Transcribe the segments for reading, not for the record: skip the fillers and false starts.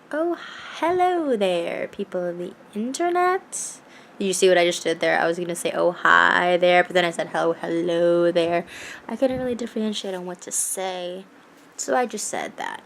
Oh, hello there, people of the internet. Did you see what I just did there? I was going to say, oh, hi there, but then I said, hello there. I couldn't really differentiate on what to say, so I just said that.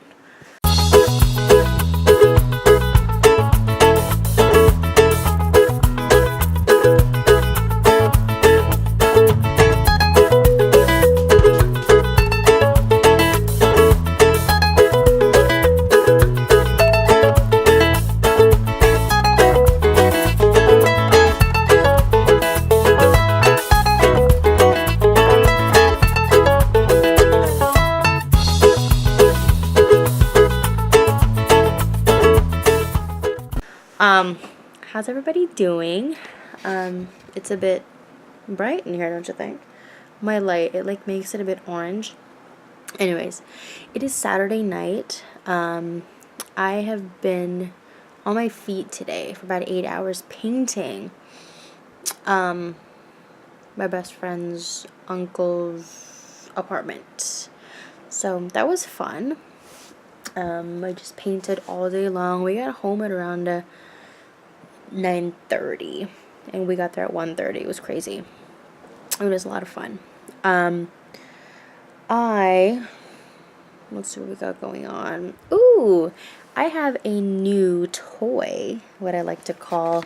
How's everybody doing? It's a bit bright in here, don't you think? My light, it like makes it a bit orange. Anyways, it is Saturday night. I have been on my feet today for about 8 hours painting my best friend's uncle's apartment. So that was fun. I just painted all day long. We got home at around 9:30 and we got there at 1:30. It was crazy. It was a lot of fun. Let's see what we got going on. Ooh, I have a new toy, what I like to call.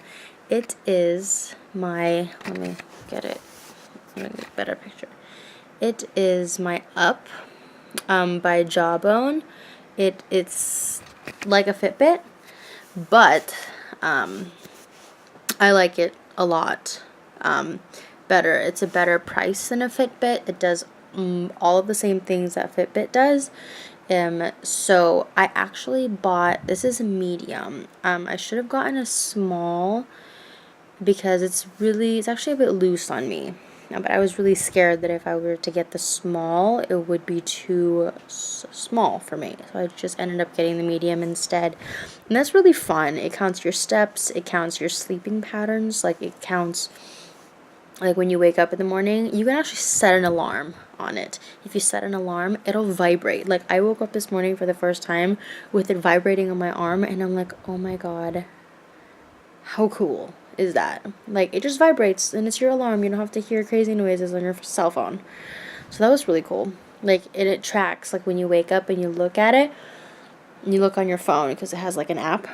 It is my, let me get it. Let me get a better picture. It is my Up by Jawbone. It's like a Fitbit, but I like it a lot better. It's a better price than a Fitbit. It does all of the same things that Fitbit does. So I actually bought, this is a medium. I should have gotten a small because it's actually a bit loose on me. But I was really scared that if I were to get the small, it would be too small for me. So I just ended up getting the medium instead. And that's really fun. It counts your steps. It counts your sleeping patterns. Like, it counts, like, when you wake up in the morning, you can actually set an alarm on it. If you set an alarm, it'll vibrate. Like, I woke up this morning for the first time with it vibrating on my arm, and I'm like, oh my god, how cool is that? Like, it just vibrates and it's your alarm. You don't have to hear crazy noises on your cell phone. So that was really cool. Like, it tracks, like, when you wake up and you look at it, and you look on your phone because it has like an app.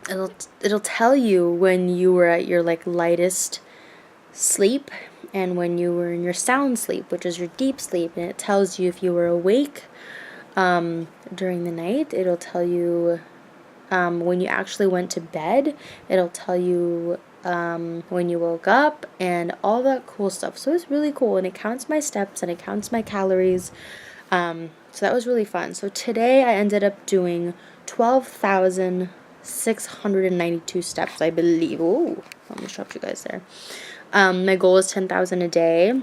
It'll tell you when you were at your like lightest sleep and when you were in your sound sleep, which is your deep sleep, and it tells you if you were awake during the night. It'll tell you when you actually went to bed. It'll tell you when you woke up and all that cool stuff. So it's really cool, and it counts my steps and it counts my calories. So that was really fun. So today I ended up doing 12,692 steps, I believe. Ooh, I almost dropped you guys there. My goal is 10,000 a day.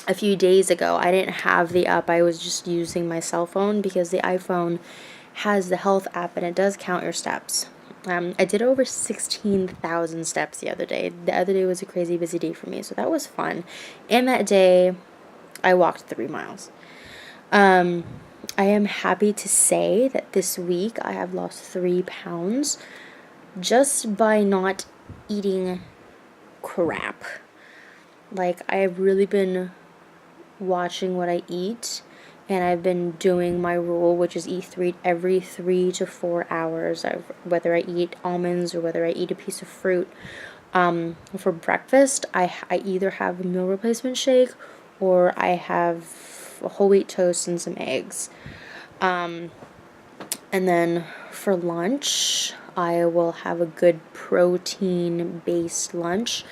A few days ago, I didn't have the Up. I was just using my cell phone because the iPhone has the health app and it does count your steps. I did over 16,000 steps the other day. The other day was a crazy busy day for me, so that was fun. And that day, I walked 3 miles. I am happy to say that this week I have lost 3 pounds just by not eating crap. Like, I've really been watching what I eat, and I've been doing my rule, which is eat every 3 to 4 hours, whether I eat almonds or whether I eat a piece of fruit. For breakfast, I either have a meal replacement shake or I have a whole wheat toast and some eggs. And then for lunch, I will have a good protein-based lunch.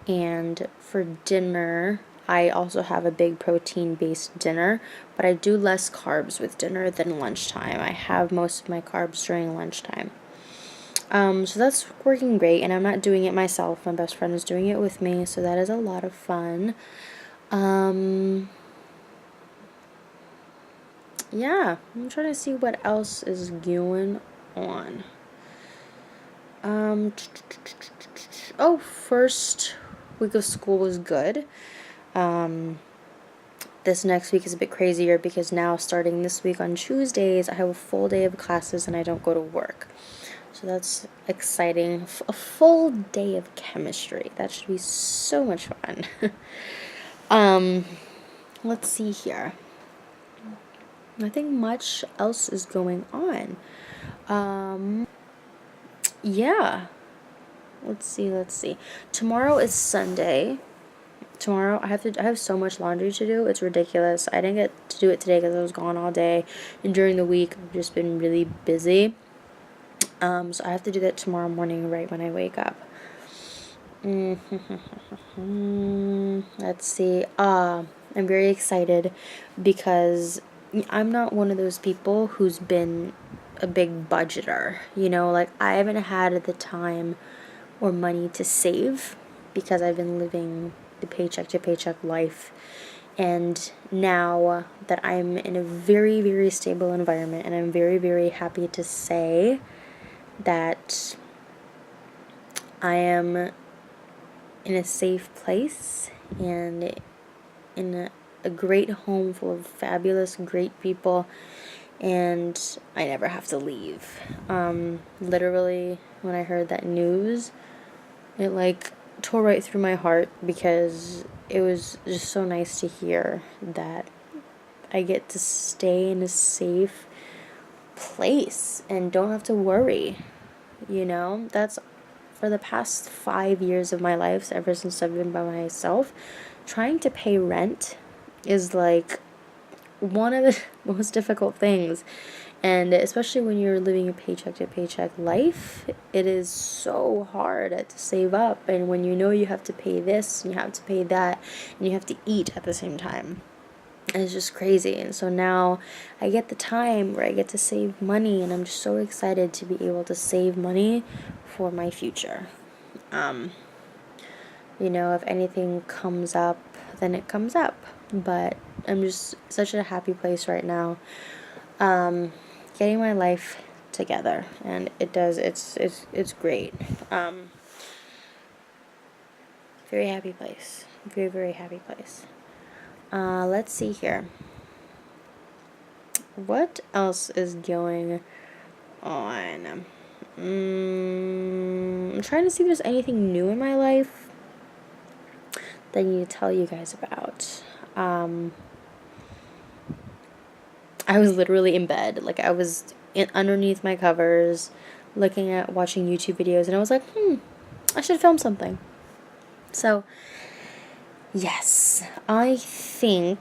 And for dinner, I also have a big protein-based dinner, but I do less carbs with dinner than lunchtime. I have most of my carbs during lunchtime. So that's working great, and I'm not doing it myself. My best friend is doing it with me, so that is a lot of fun. Yeah, I'm trying to see what else is going on. Oh, first week of school was good. this next week is a bit crazier because now starting this week on Tuesdays, I have a full day of classes and I don't go to work. So that's exciting. A full day of chemistry. That should be so much fun. Let's see here. Nothing much else is going on. Yeah. Let's see. Tomorrow is Sunday. Tomorrow I have so much laundry to do. It's ridiculous. I didn't get to do it today because I was gone all day, and during the week I've just been really busy. So I have to do that tomorrow morning right when I wake up. Let's see. I'm very excited because I'm not one of those people who's been a big budgeter. You know, like I haven't had the time or money to save because I've been living the paycheck to paycheck life. And now that I'm in a very, very stable environment, and I'm very, very happy to say that I am in a safe place and in a great home full of fabulous, great people, and I never have to leave. Literally, when I heard that news, it like tore right through my heart because it was just so nice to hear that I get to stay in a safe place and don't have to worry. You know, that's for the past 5 years of my life, so ever since I've been by myself, trying to pay rent is like one of the most difficult things. And especially when you're living a paycheck to paycheck life, it is so hard to save up. And when you know you have to pay this and you have to pay that and you have to eat at the same time, and it's just crazy. And so now I get the time where I get to save money, and I'm just so excited to be able to save money for my future. You know, if anything comes up, then it comes up. But I'm just such a happy place right now. Getting my life together, and it's great. Very happy place. Very, very happy place. Let's see here. What else is going on? I'm trying to see if there's anything new in my life that I need to tell you guys about. I was literally in bed. Like, I was underneath my covers, watching YouTube videos, and I was like, I should film something. So, yes, I think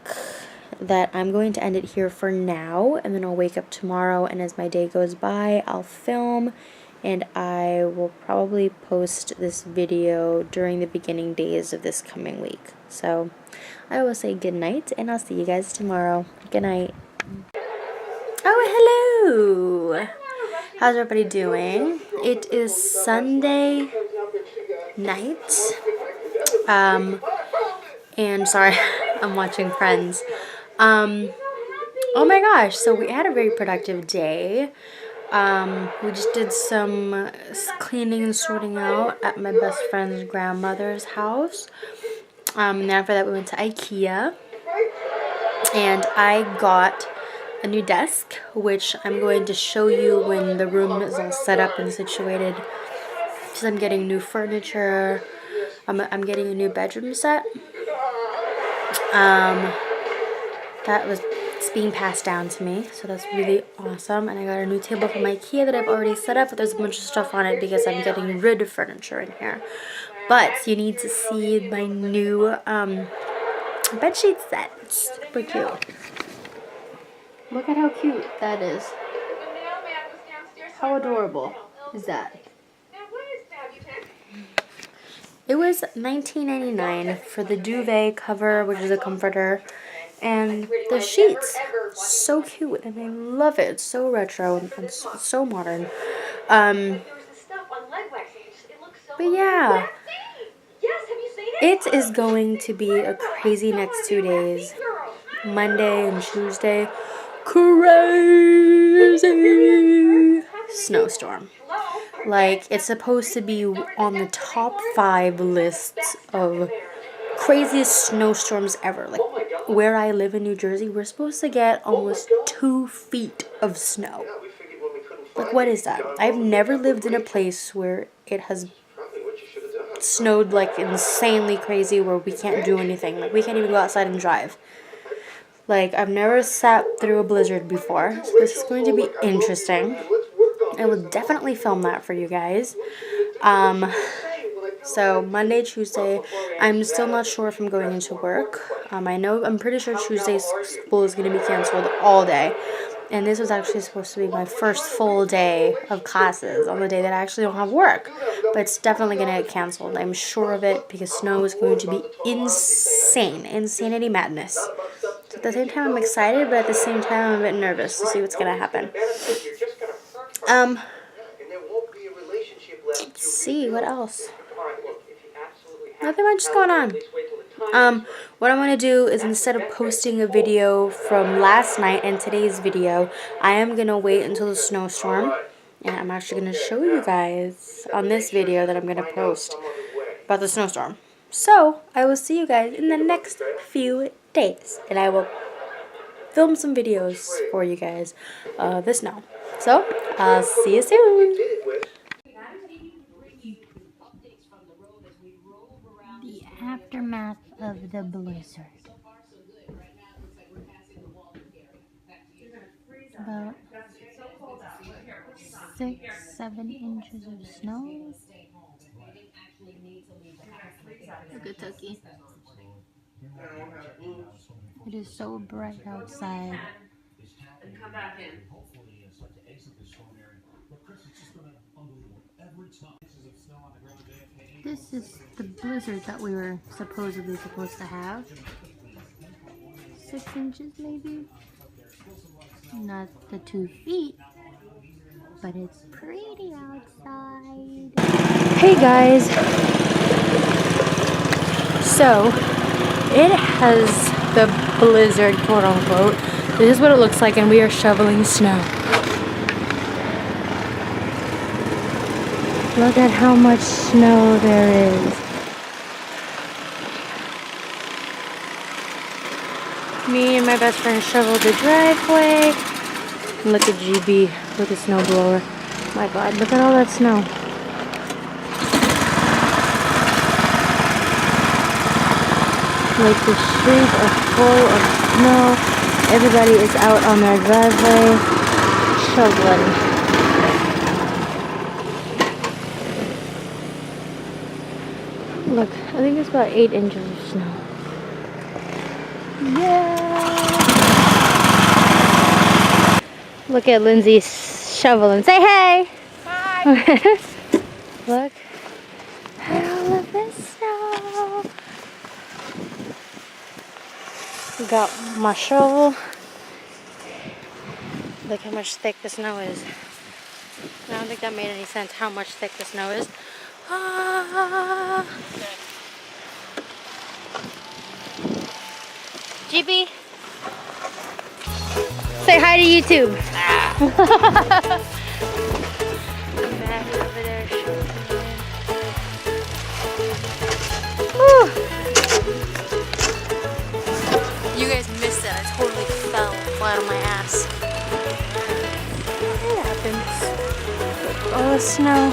that I'm going to end it here for now, and then I'll wake up tomorrow, and as my day goes by, I'll film, and I will probably post this video during the beginning days of this coming week. So, I will say good night, and I'll see you guys tomorrow. Good night. Oh, hello! How's everybody doing? It is Sunday night. And sorry, I'm watching Friends. Oh my gosh, so we had a very productive day. We just did some cleaning and sorting out at my best friend's grandmother's house. And then after that we went to IKEA. And I got a new desk, which I'm going to show you when the room is all set up and situated. So I'm getting new furniture. I'm getting a new bedroom set. It's being passed down to me, so that's really awesome. And I got a new table from IKEA that I've already set up, but there's a bunch of stuff on it because I'm getting rid of furniture in here. But you need to see my new bedsheet set. It's super cute. Look at how cute that is. How adorable is that? It was $19.99 for the duvet cover, which is a comforter, and the sheets. So cute, and I love it. It's so retro and so modern. But yeah, it is going to be a crazy next 2 days. Monday and Tuesday. Crazy snowstorm. Like, it's supposed to be on the top 5 lists of craziest snowstorms ever. Like, where I live in New Jersey, we're supposed to get almost 2 feet of snow. Like, what is that? I've never lived in a place where it has snowed like insanely crazy where we can't do anything. Like, we can't even go outside and drive. Like, I've never sat through a blizzard before, so this is going to be interesting. I will definitely film that for you guys. So Monday, Tuesday, I'm still not sure if I'm going into work. I'm pretty sure Tuesday school is going to be canceled all day. And this was actually supposed to be my first full day of classes on the day that I actually don't have work. But it's definitely going to get canceled. I'm sure of it because snow is going to be insane. Insanity madness. So at the same time, I'm excited, but at the same time, I'm a bit nervous to see what's going to happen. Let's see, what else? Nothing much is going on. What I'm going to do is, instead of posting a video from last night and today's video, I am going to wait until the snowstorm. And I'm actually going to show you guys on this video that I'm going to post about the snowstorm. So, I will see you guys in the next few days. And I will film some videos for you guys of the snow. So, I'll see you soon. The aftermath of the blizzard. About 6-7 inches of snow. Look at Tucky. It is so bright outside. This is the blizzard that we were supposedly supposed to have. 6 inches maybe? Not the 2 feet, but it's pretty outside. Hey guys! So, it has the blizzard, quote unquote. This is what it looks like, and we are shoveling snow. Look at how much snow there is. Me and my best friend shoveled the driveway. And look at GB with a snow blower. My God, look at all that snow. Like, the streets are full of snow. Everybody is out on their driveway shoveling. Look, I think it's about 8 inches of snow. Yeah! Look at Lindsay shoveling. Say hey! Hi! Look at all of this snow. Got my shovel. Look how much thick the snow is. I don't think that made any sense how much thick the snow is. Ah. GB, say hi to YouTube. Matt over there showing. You guys missed it. I totally fell flat on my ass. It happens. All the snow.